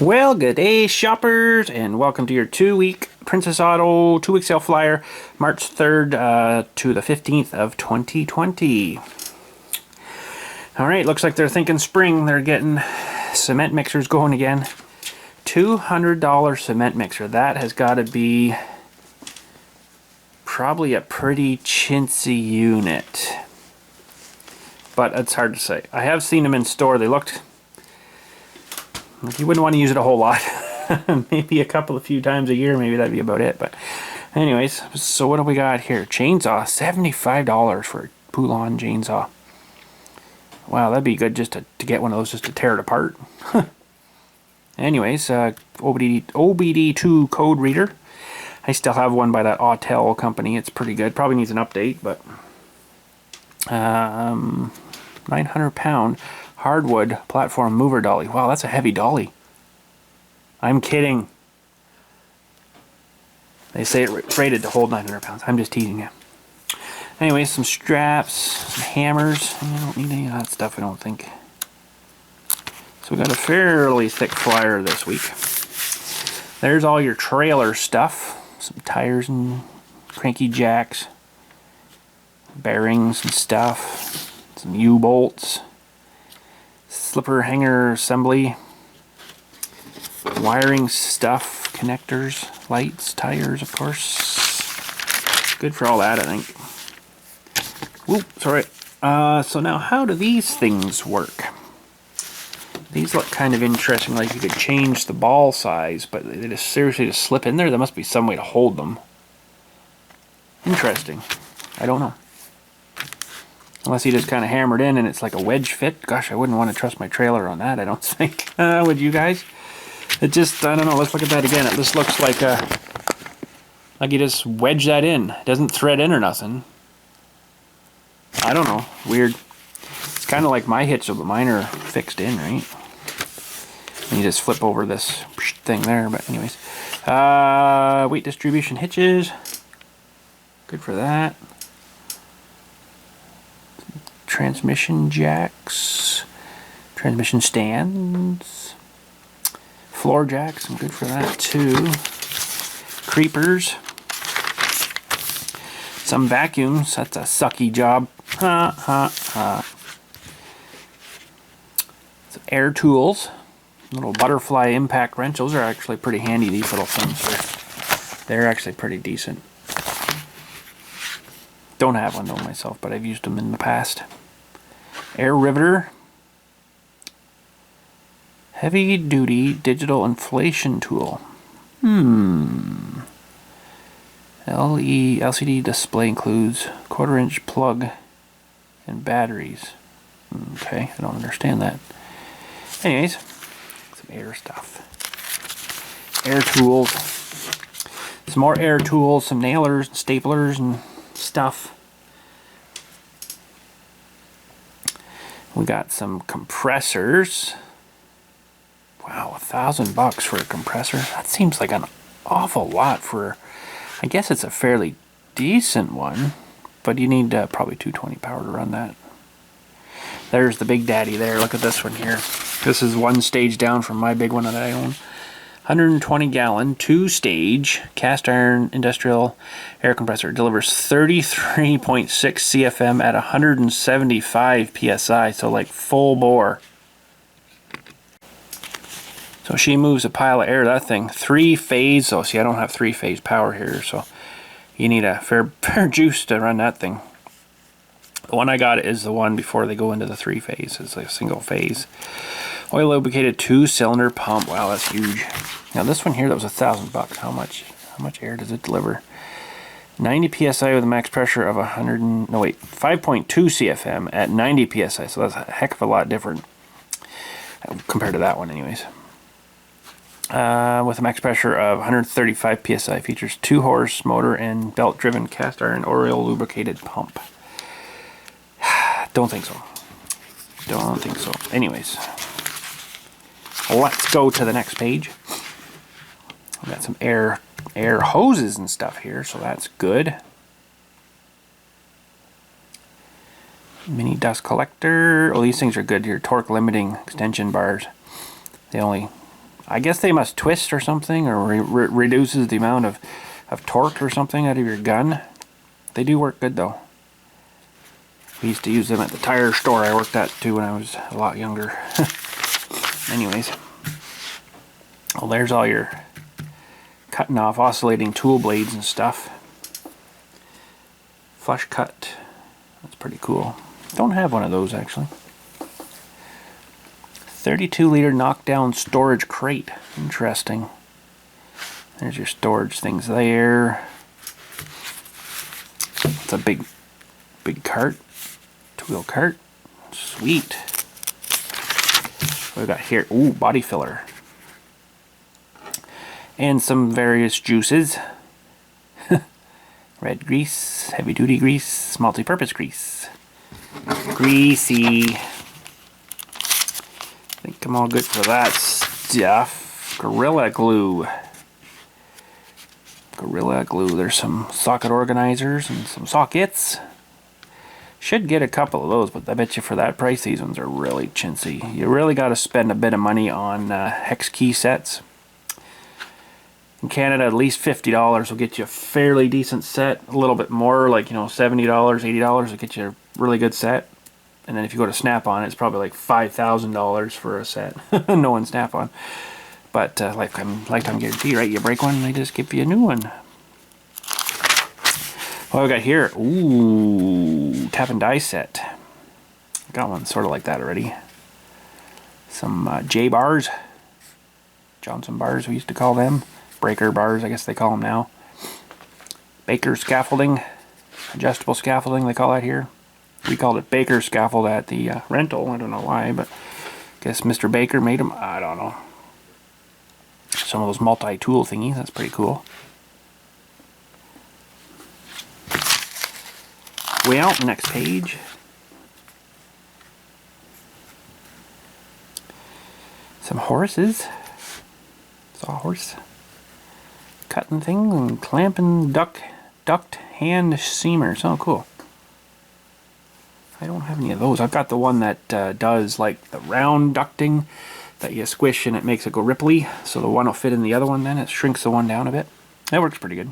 Well, good day, shoppers, and welcome to your 2-week Princess Auto 2-week sale flyer, March 3rd to the 15th of 2020. Alright, looks like they're thinking spring. They're getting cement mixers going again. $200 cement mixer. That has got to be probably a pretty chintzy unit. But it's hard to say. I have seen them in store. They looked... you wouldn't want to use it a whole lot. Maybe a few times a year, maybe that'd be about it. But anyways, so what do we got here? Chainsaw, $75 for a Poulon chainsaw. Wow, that'd be good just to get one of those just to tear it apart. Anyways, OBD2 code reader. I still have one by that Autel company. It's pretty good. Probably needs an update, but 900-pound hardwood platform mover dolly. Wow, that's a heavy dolly. I'm kidding. They say it's rated to hold 900 pounds. I'm just teasing you. Anyways, some straps, some hammers. I don't need any of that stuff, I don't think. So we got a fairly thick flyer this week. There's all your trailer stuff. Some tires and cranky jacks. Bearings and stuff. Some U-bolts. Slipper hanger assembly, wiring stuff, connectors, lights, tires, of course. Good for all that, I think. Whoop, sorry. So now, how do these things work? These look kind of interesting, like you could change the ball size, but they just seriously just slip in there. There must be some way to hold them. Interesting. I don't know. Unless he just kind of hammered in and it's like a wedge fit. Gosh, I wouldn't want to trust my trailer on that, I don't think. Would you guys? It just, I don't know, let's look at that again. It just looks like you just wedge that in. It doesn't thread in or nothing. I don't know, weird. It's kind of like my hitch, but mine are fixed in, right? And you just flip over this thing there, but anyways. Weight distribution hitches. Good for that. Transmission jacks, transmission stands, floor jacks, I'm good for that too. Creepers, some vacuums, that's a sucky job. Some air tools, little butterfly impact wrench. Those are actually pretty handy, these little things. They're actually pretty decent. Don't have one though myself, but I've used them in the past. Air riveter, heavy duty digital inflation tool. LCD display includes 1/4-inch plug and batteries. Okay, I don't understand that. Anyways, some air stuff. Air tools. Some more air tools, some nailers, staplers, and stuff. We got some compressors. Wow, $1,000 for a compressor. That seems like an awful lot for, I guess it's a fairly decent one, but you need probably 220 power to run that. There's the big daddy there. Look at this one here. This is one stage down from my big one that I own. 120-gallon, 2-stage cast iron industrial air compressor. Delivers 33.6 CFM at 175 PSI, so like full bore. So she moves a pile of air, that thing. 3-phase, though. See, I don't have 3-phase power here, so you need a fair juice to run that thing. The one I got is the one before they go into the 3-phase. It's like a single phase. Oil lubricated 2-cylinder pump. Wow, that's huge. Now this one here, that was $1,000. How much air does it deliver? 90 psi with a max pressure of 5.2 CFM at 90 psi. So that's a heck of a lot different compared to that one, anyways. With a max pressure of 135 psi, features 2-horse motor and belt-driven cast iron oil lubricated pump. Don't think so. Don't think so. Anyways. Let's go to the next page. We got some air hoses and stuff here, so that's good. Mini dust collector. Oh, these things are good. Your torque limiting extension bars. They only I guess they must twist or something, or reduces the amount of torque or something out of your gun. They do work good though. We used to use them at the tire store I worked at too when I was a lot younger. Anyways. Well, there's all your cutting off oscillating tool blades and stuff. Flush cut. That's pretty cool. Don't have one of those actually. 32-liter knockdown storage crate. Interesting. There's your storage things there. It's a big cart. Two-wheel cart. Sweet. What we got here? Ooh, body filler. And some various juices. Red grease, heavy duty grease, multi-purpose grease. Greasy. I think I'm all good for that stuff. Gorilla Glue. Gorilla Glue. There's some socket organizers and some sockets. Should get a couple of those, but I bet you for that price, these ones are really chintzy. You really got to spend a bit of money on hex key sets. In Canada, at least $50 will get you a fairly decent set. A little bit more, like, you know, $70, $80 will get you a really good set. And then if you go to Snap-on, it's probably like $5,000 for a set. No one Snap-on. But lifetime guarantee, right? You break one, they just give you a new one. What we got here? Ooh, tap and die set. I got one sort of like that already. Some J bars. Johnson bars, we used to call them. Breaker bars, I guess they call them now. Baker scaffolding, adjustable scaffolding, they call that here. We called it Baker scaffold at the rental. I don't know why, but I guess Mr. Baker made them. I don't know. Some of those multi-tool thingies, that's pretty cool. Way out, next page. Some horses. Sawhorse. Cutting things and clamping duct hand seamers. Oh, cool. I don't have any of those. I've got the one that does like the round ducting that you squish and it makes it go ripply. So the one will fit in the other one then. It shrinks the one down a bit. That works pretty good.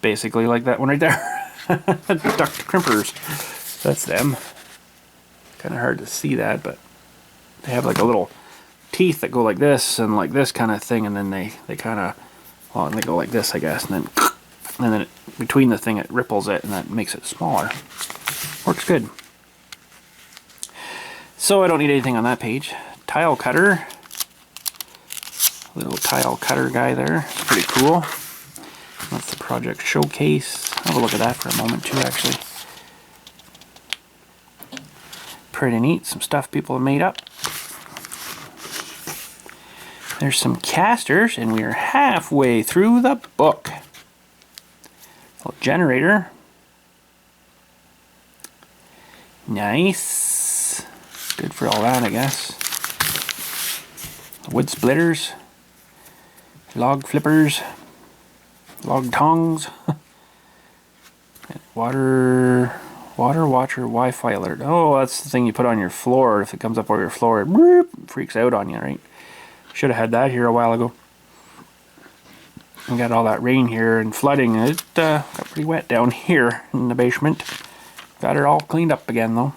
Basically like that one right there. Duct crimpers. That's them. Kind of hard to see that, but they have like a little teeth that go like this and like this kind of thing, and then they kind of, well, they go like this, I guess, and then it, between the thing it ripples it and that makes it smaller. Works good. So I don't need anything on that page. Tile cutter. Little tile cutter guy there. It's pretty cool. That's the project showcase. I'll have a look at that for a moment too, actually. Pretty neat. Some stuff people have made up. There's some casters, and we are halfway through the book. Little generator. Nice. Good for all that, I guess. Wood splitters. Log flippers. Log tongs. Water watcher Wi-Fi alert. Oh, that's the thing you put on your floor. If it comes up over your floor, it freaks out on you, right? Should have had that here a while ago. We got all that rain here and flooding. It got pretty wet down here in the basement. Got it all cleaned up again though.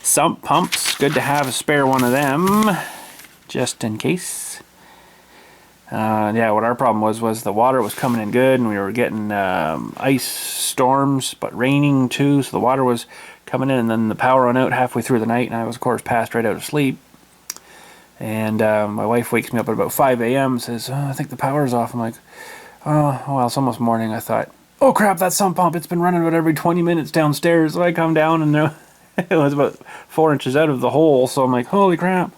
Sump pumps. Good to have a spare one of them, just in case. Yeah, what our problem was the water was coming in good, and we were getting ice storms, but raining too, so the water was coming in, and then the power went out halfway through the night, and I was, of course, passed right out of sleep. And my wife wakes me up at about 5 a.m. and says, oh, I think the power's off. I'm like, oh, well, it's almost morning. I thought, oh crap, that sump pump, it's been running about every 20 minutes downstairs. So I come down, and it was about 4 inches out of the hole, so I'm like, holy crap.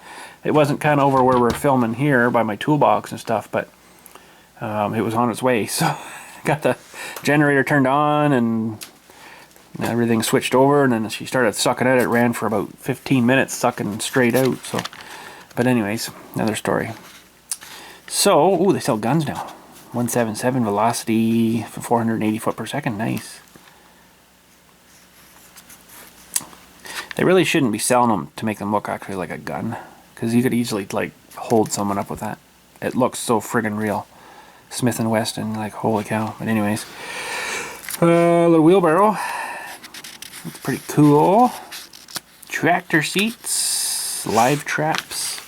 It wasn't kind of over where we're filming here by my toolbox and stuff, but it was on its way. So got the generator turned on and everything switched over, and then she started sucking at it. It ran for about 15 minutes sucking straight out. So, but anyways, another story. So, ooh, they sell guns now. 177 velocity for 480 foot per second. Nice. They really shouldn't be selling them to make them look actually like a gun. because you could easily like hold someone up with that. It looks so friggin' real. Smith & Wesson, like holy cow. But anyways, little wheelbarrow. It's pretty cool. Tractor seats, live traps.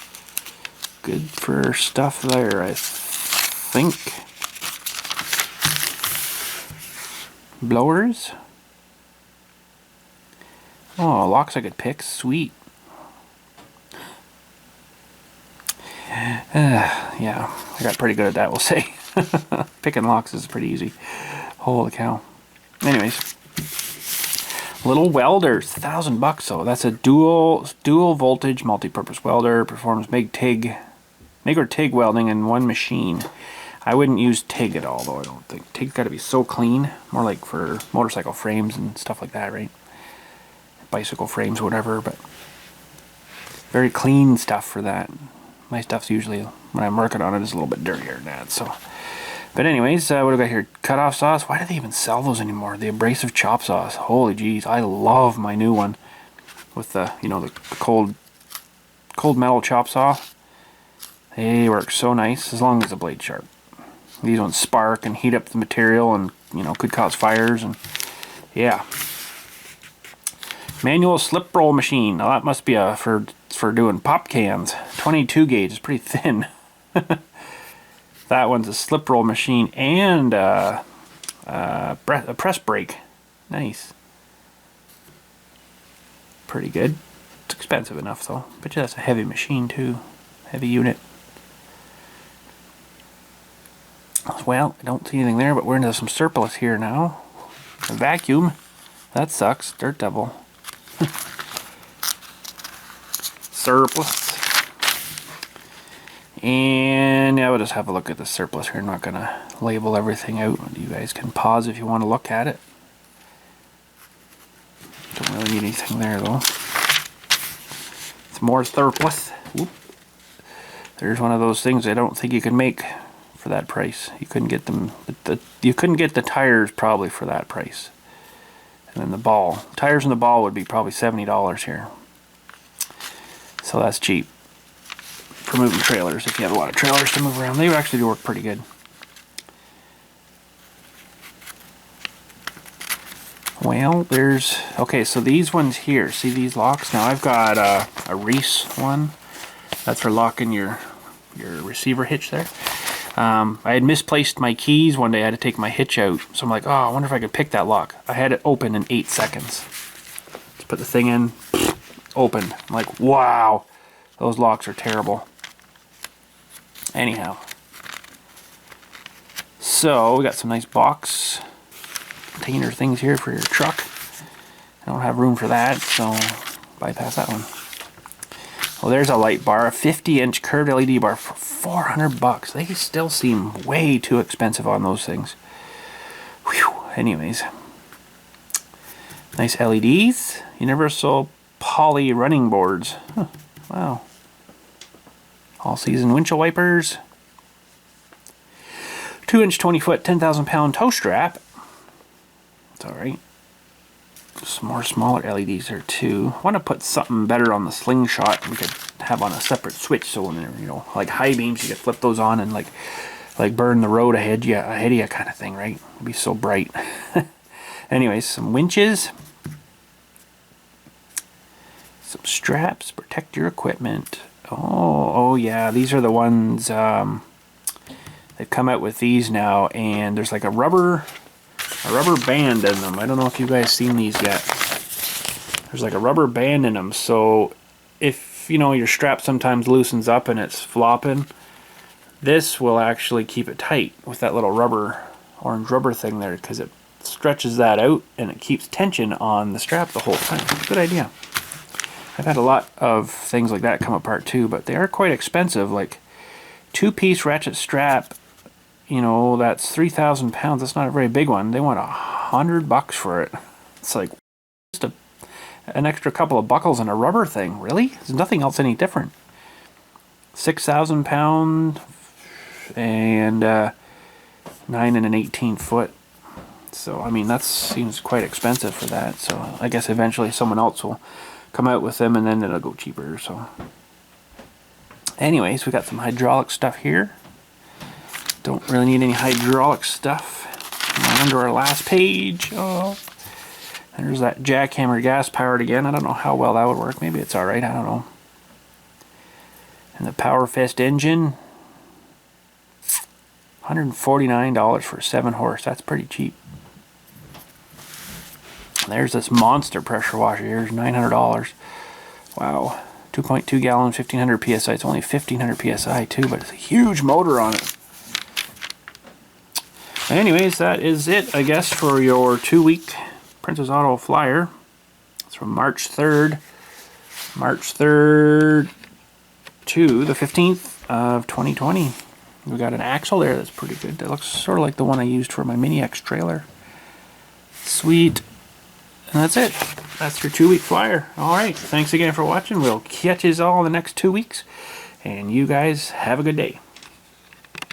Good for stuff there, I think. Blowers. Oh, locks I could pick. Sweet. Yeah, I got pretty good at that, we'll say. Picking locks is pretty easy. Holy cow. Anyways. Little welders, $1,000 though. That's a dual voltage multi-purpose welder. Performs MIG or TIG welding in one machine. I wouldn't use TIG at all though, I don't think. TIG's got to be so clean. More like for motorcycle frames and stuff like that, right? Bicycle frames, whatever, but very clean stuff for that. My stuff's usually, when I'm working on it, is a little bit dirtier than that, so. But anyways, what do we got here? Cutoff sauce. Why do they even sell those anymore? The abrasive chop sauce. Holy jeez, I love my new one with the, you know, the cold metal chop saw. They work so nice as long as the blade's sharp. These ones spark and heat up the material, and you know, could cause fires, and yeah. Manual slip roll machine. Now that must be for doing pop cans. 22 gauge is pretty thin. That one's a slip roll machine and a press brake. Nice. Pretty good. It's expensive enough though. But that's a heavy machine too. Heavy unit. Well, I don't see anything there, but we're into some surplus here now. A vacuum. That sucks. Dirt Devil. Surplus. And yeah, we'll just have a look at the surplus here. I'm not gonna label everything out. You guys can pause if you want to look at it. Don't really need anything there though. It's more surplus. Whoop. There's one of those things I don't think you can make for that price. You couldn't get them. You couldn't get the tires probably for that price. And then the ball. Tires and the ball would be probably $70 here. So that's cheap for moving trailers. If you have a lot of trailers to move around, they actually do work pretty good. Well, there's, okay, so these ones here, see these locks? Now I've got a Reese one. That's for locking your receiver hitch there. I had misplaced my keys one day. I had to take my hitch out. So I'm like, oh, I wonder if I could pick that lock. I had it open in 8 seconds. Just put the thing in, opened. I'm like, wow, those locks are terrible. Anyhow. So we got some nice box container things here for your truck. I don't have room for that, so bypass that one. Well, there's a light bar, a 50-inch curved LED bar for $400. They still seem way too expensive on those things. Whew. Anyways, nice LEDs, universal poly running boards. Huh. Wow. All-season windshield wipers. 2-inch, 20-foot, 10,000-pound tow strap. It's all right. Some more smaller LEDs there too. I want to put something better on the slingshot. We could have on a separate switch, so when they're, you know, like high beams, you could flip those on and like burn the road ahead of you kind of thing, right? It'd be so bright. Anyways, some winches, some straps, protect your equipment. Oh yeah, these are the ones. They've come out with these now, and there's like a rubber band in them. I don't know if you guys seen these yet. There's like a rubber band in them, so if, you know, your strap sometimes loosens up and it's flopping, this will actually keep it tight with that little orange rubber thing there, because it stretches that out and it keeps tension on the strap the whole time. Good idea. I've had a lot of things like that come apart too, but they are quite expensive. Like 2-piece ratchet strap, you know, that's 3,000 pounds. That's not a very big one. They want $100 for it. It's like just an extra couple of buckles and a rubber thing. Really? There's nothing else any different. 6,000 pound and 9 and 1/18 foot. So I mean, that seems quite expensive for that. So I guess eventually someone else will come out with them, and then it'll go cheaper. So Anyways, we got some hydraulic stuff here. Don't really need any hydraulic stuff. On to our last page. Oh, there's that jackhammer gas powered again. I don't know how well that would work. Maybe it's alright, I don't know. And the Power Fist engine. $149 for a 7 horse. That's pretty cheap. There's this monster pressure washer here. It's $900. Wow. 2.2 gallons, 1500 psi. It's only 1500 psi too, but it's a huge motor on it. Anyways, that is it, I guess, for your 2-week Princess Auto flyer. It's from March 3rd to the 15th of 2020. We got an axle there that's pretty good. That looks sort of like the one I used for my Mini X trailer. Sweet. And that's it. That's your 2-week flyer. Alright, thanks again for watching. We'll catch you all in the next 2 weeks. And you guys have a good day.